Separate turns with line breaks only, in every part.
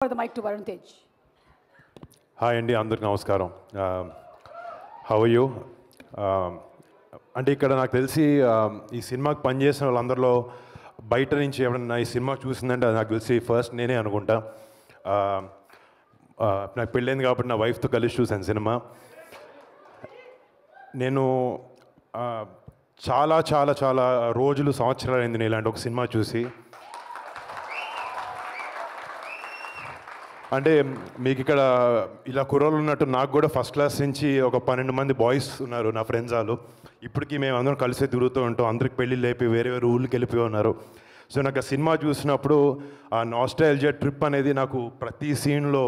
For the mic to Varun Tej.
Hi అండి, అందరికి నమస్కారం. How are you? అంటే ఇక్కడ నాకు తెలిసి ఈ సినిమాకి పనిచేసిన వాళ్ళందరిలో బయట నుంచి ఎవరన్నా ఈ సినిమా చూసిందంటే అది నాకు తెలిసి ఫస్ట్ నేనే అనుకుంటా. నాకు పెళ్ళైంది కాబట్టి నా వైఫ్తో కలిసి చూశాను సినిమా. నేను చాలా చాలా చాలా రోజులు సంవత్సరాలు అయింది నేను ఇలాంటి ఒక సినిమా చూసి. అంటే మీకు ఇక్కడ ఇలా కుర్రోళ్ళు ఉన్నట్టు నాకు కూడా ఫస్ట్ క్లాస్ నుంచి ఒక 12 మంది బాయ్స్ ఉన్నారు నా ఫ్రెండ్స్ వాళ్ళు. ఇప్పటికీ మేము అందరం కలిసి తిరుగుతూ ఉంటాం. అందరికి పెళ్ళిళ్ళు అయిపోయి వేరే వేరే ఊళ్ళకి వెళ్ళిపోయి ఉన్నారు. సో నాకు ఆ సినిమా చూసినప్పుడు ఆ నాస్టాల్జియా ట్రిప్ అనేది నాకు ప్రతి సీన్లో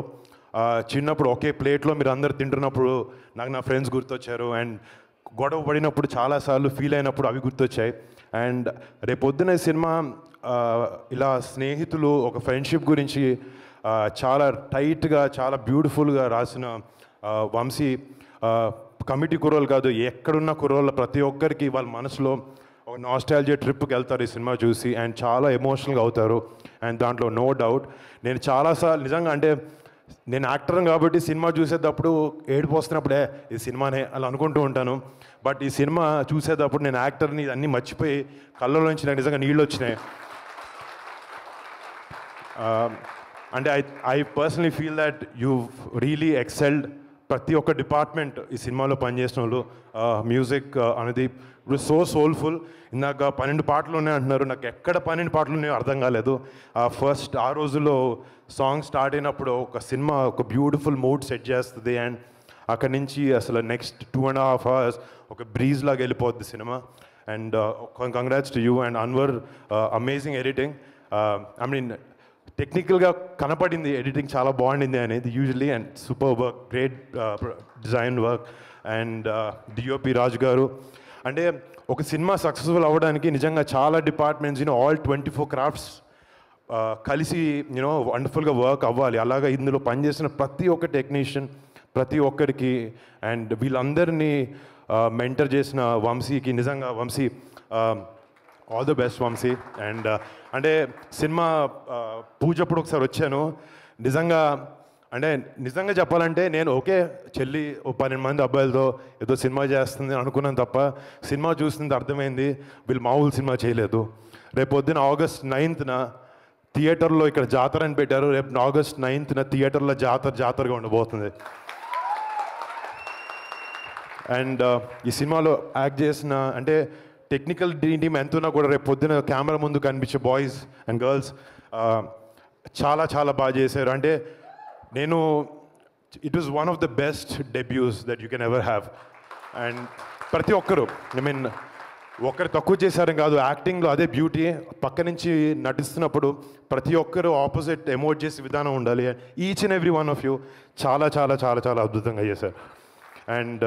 చిన్నప్పుడు ఒకే ప్లేట్లో మీరు అందరు తింటున్నప్పుడు నాకు నా ఫ్రెండ్స్ గుర్తొచ్చారు. అండ్ గొడవ పడినప్పుడు చాలాసార్లు ఫీల్ అయినప్పుడు అవి గుర్తొచ్చాయి. అండ్ రేపొద్దున సినిమా ఇలా స్నేహితులు ఒక ఫ్రెండ్షిప్ గురించి చాలా టైట్గా చాలా బ్యూటిఫుల్గా రాసిన వంశీ కమిటీ కుర్రోళ్ళు కాదు, ఎక్కడున్న కుర్రోళ్ళ ప్రతి ఒక్కరికి వాళ్ళ మనసులో ఒక నాస్టాల్జియా ట్రిప్కి వెళ్తారు ఈ సినిమా చూసి. అండ్ చాలా ఎమోషనల్గా అవుతారు. అండ్ దాంట్లో నో డౌట్ నేను చాలాసార్లు నిజంగా అంటే నేను యాక్టర్ కాబట్టి సినిమా చూసేటప్పుడు ఏడుపు వస్తున్నప్పుడే ఈ సినిమానే అలా అనుకుంటూ ఉంటాను. బట్ ఈ సినిమా చూసేటప్పుడు నేను యాక్టర్ని అన్నీ మర్చిపోయి కళ్ళలోంచి నాకు నిజంగా నీళ్ళు వచ్చినాయి. అంటే I personally feel that you really excelled. ప్రతి ఒక్క డిపార్ట్మెంట్ ఈ సినిమాలో పనిచేసిన వాళ్ళు. మ్యూజిక్ అనేది సో సోల్ఫుల్. ఇందాక 12 పాటలు ఉన్నాయి అంటున్నారు. నాకు ఎక్కడ 12 పాటలు ఉన్నాయో అర్థం కాలేదు. ఫస్ట్ ఆ రోజుల్లో సాంగ్ స్టార్ట్ అయినప్పుడు ఒక సినిమా ఒక బ్యూటిఫుల్ మూడ్ సెట్ చేస్తుంది. అండ్ అక్కడి నుంచి అసలు నెక్స్ట్ 2.5 hours ఒక బ్రీజ్ లాగా వెళ్ళిపోద్ది సినిమా. And congrats to you and Anwar. Amazing editing. I mean టెక్నికల్గా కనపడింది ఎడిటింగ్ చాలా బాగుండింది అనేది usually. And super work, great design work. And DOP Raju గారు. అంటే ఒక సినిమా సక్సెస్ఫుల్ అవ్వడానికి నిజంగా చాలా డిపార్ట్మెంట్స్ ఆల్ 24 క్రాఫ్ట్స్ కలిసి వండర్ఫుల్గా వర్క్ అవ్వాలి. అలాగా ఇందులో పనిచేసిన ప్రతి ఒక్క టెక్నీషియన్ ప్రతి ఒక్కరికి అండ్ వీళ్ళందరినీ మెంటర్ చేసిన వంశీకి నిజంగా Vamshi all the best Vamshi. And అంటే సినిమా పూజప్పుడు ఒకసారి వచ్చాను. నిజంగా చెప్పాలంటే నేను ఓకే చెల్లి 12 మంది అబ్బాయిలతో ఏదో సినిమా చేస్తుంది అనుకున్నాను తప్ప సినిమా చూస్తుంది అర్థమైంది వీళ్ళు మామూలు సినిమా చేయలేదు. రేపు పొద్దున August 9th థియేటర్లో ఇక్కడ జాతర అని పెట్టారు. రేపు August 9th థియేటర్లో జాతరగా ఉండబోతుంది. అండ్ ఈ సినిమాలో యాక్ట్ చేసిన అంటే టెక్నికల్ టీమ్ ఎంతున్నా కూడా రేపు పొద్దున కెమెరా ముందు కనిపించే బాయ్స్ అండ్ గర్ల్స్ చాలా చాలా బాగా చేశారు. అంటే నేను it was one of the best డెబ్యూస్ that you can ever have. And ప్రతి ఒక్కరు ఐ మీన్ ఒకరు తక్కువ చేశారని కాదు, యాక్టింగ్లో అదే బ్యూటీ. పక్క నుంచి నటిస్తున్నప్పుడు ప్రతి ఒక్కరు ఆపోజిట్ ఎమోట్ చేసే విధానం ఉండాలి. Each and every one of you చాలా చాలా చాలా చాలా అద్భుతంగా చేశారు. అండ్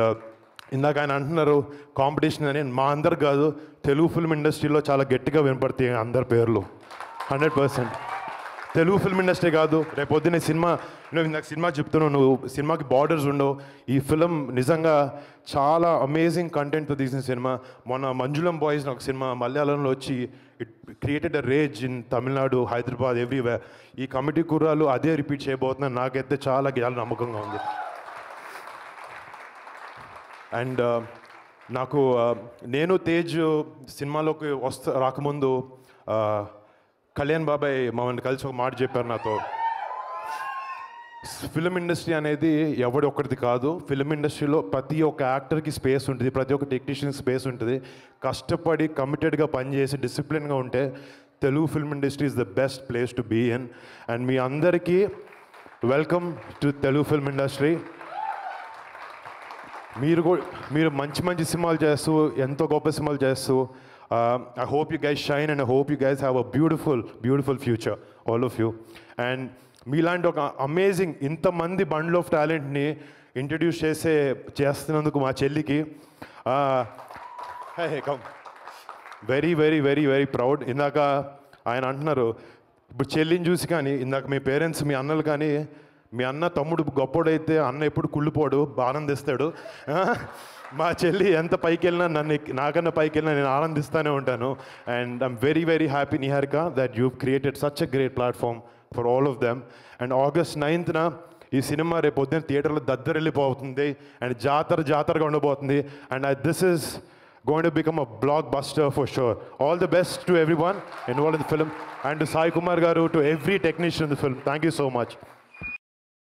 ఇందాక ఆయన అంటున్నారు కాంపిటీషన్ అని. మా అందరు కాదు, తెలుగు ఫిల్మ్ ఇండస్ట్రీలో చాలా గట్టిగా వినపడతాయి అందరి పేర్లు 100%. తెలుగు ఫిల్మ్ ఇండస్ట్రీ కాదు, రేపు పొద్దున్నే సినిమా ఇందాక సినిమా చెప్తున్నావు, నువ్వు సినిమాకి బార్డర్స్ ఉండవు. ఈ ఫిల్మ్ నిజంగా చాలా అమేజింగ్ కంటెంట్తో తీసిన సినిమా. మొన్న మంజుళం బాయ్స్ ఒక సినిమా మలయాళంలో వచ్చి it created a rage in Tamil Nadu, Hyderabad, everywhere. ఈ కమిటీ కుర్రాలు అదే రిపీట్ చేయబోతున్నారు. నాకైతే చాలా నమ్మకంగా ఉంది. అండ్ నాకు నేను తేజ్ సినిమాలోకి రాకముందు కళ్యాణ్ బాబాయ్ మమ్మల్ని కలిసి ఒక మాట చెప్పారు నాతో. ఫిలిం ఇండస్ట్రీ అనేది ఎవడి ఒక్కరిది కాదు. ఫిలిం ఇండస్ట్రీలో ప్రతి ఒక్క యాక్టర్కి స్పేస్ ఉంటుంది, ప్రతి ఒక్క టెక్నీషియన్కి స్పేస్ ఉంటుంది. కష్టపడి కమిటెడ్గా పనిచేసి డిసిప్లిన్గా ఉంటే Telugu film industry is the best place to be in. And మీ అందరికీ welcome to Telugu film industry. మీరు మంచి సినిమాలు చేస్తూ ఎంతో గొప్ప సినిమాలు చేస్తూ I hope you guys shine and I hope you guys have a beautiful future all of you. And మీలాంటి ఒక అమేజింగ్ ఇంతమంది బండ్ల్ ఆఫ్ టాలెంట్ని ఇంట్రడ్యూస్ చేస్తున్నందుకు మా చెల్లికి very very very very proud. ఇందాక ఆయన అంటున్నారు ఇప్పుడు చెల్లిని చూసి కానీ ఇందాక మీ పేరెంట్స్ మీ అన్నలు కానీ మీ అన్న తమ్ముడు గొప్పోడైతే అన్న ఎప్పుడు కుళ్ళిపోడు, ఆనందిస్తాడు. మా చెల్లి ఎంత పైకి వెళ్ళినా నాకన్నా పైకి వెళ్ళినా నేను ఆనందిస్తూనే ఉంటాను. And I'm very very happy Niharika that you created such a great platform for all of them. And August 9th ఈ సినిమా రేపు పొద్దున్న థియేటర్లో దద్దరిల్లిపోతుంది అండ్ జాతరగా ఉండబోతుంది. And this is going to become a blockbuster for sure. All the best to everyone involved in the film and to Sai Kumar garu, to every technician in the film. Thank you so much.